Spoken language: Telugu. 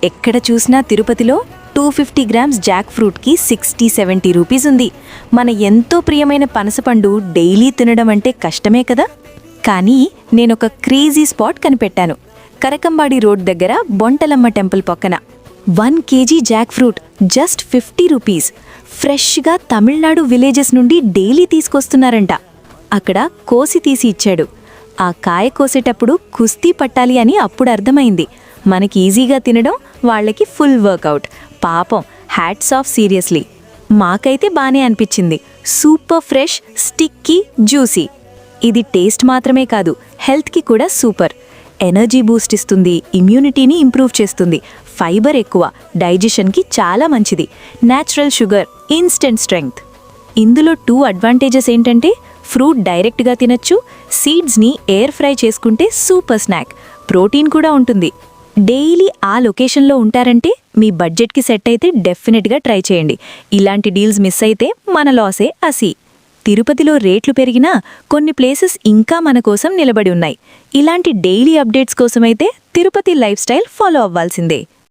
ఎక్కడ చూసినా తిరుపతిలో 250 గ్రామ్స్ జాక్ ఫ్రూట్కి 60-70 రూపీస్ ఉంది. మన ఎంతో ప్రియమైన పనసపండు డైలీ తినడం అంటే కష్టమే కదా. కానీ నేనొక క్రేజీ స్పాట్ కనిపెట్టాను. కరకంబాడి రోడ్ దగ్గర బొంటలమ్మ టెంపుల్ పక్కన 1 KG Jack fruit just 50 rupees. ఫ్రెష్గా తమిళనాడు విలేజెస్ నుండి డైలీ తీసుకొస్తున్నారంట. అక్కడ కోసి తీసి ఇచ్చాడు. ఆ కాయ కోసేటప్పుడు కుస్తీ పట్టాలి అని అప్పుడు అర్థమైంది. మనకి ఈజీగా తినడం, వాళ్ళకి ఫుల్ వర్కౌట్. పాపం, హ్యాట్స్ ఆఫ్ సీరియస్లీ. మాకైతే బానే అనిపించింది. Super fresh, sticky, juicy. ఇది టేస్ట్ మాత్రమే కాదు, హెల్త్కి కూడా సూపర్. ఎనర్జీ బూస్ట్ ఇస్తుంది, ఇమ్యూనిటీని ఇంప్రూవ్ చేస్తుంది. ఫైబర్ ఎక్కువ, డైజెషన్కి చాలా మంచిది. Natural sugar, instant strength. ఇందులో 2 అడ్వాంటేజెస్ ఏంటంటే, ఫ్రూట్ డైరెక్ట్గా తినచ్చు, సీడ్స్ని ఎయిర్ ఫ్రై చేసుకుంటే సూపర్ స్నాక్. ప్రోటీన్ కూడా ఉంటుంది. డైలీ ఆ లొకేషన్లో ఉంటారంటే మీ బడ్జెట్కి సెట్ అయితే డెఫినెట్గా ట్రై చేయండి. ఇలాంటి డీల్స్ మిస్ అయితే మన లాసే అసి. తిరుపతిలో రేట్లు పెరిగినా కొన్ని ప్లేసెస్ ఇంకా మన కోసం నిలబడి ఉన్నాయి. ఇలాంటి డైలీ అప్డేట్స్ కోసమైతే తిరుపతి లైఫ్ స్టైల్ ఫాలో అవ్వాల్సిందే.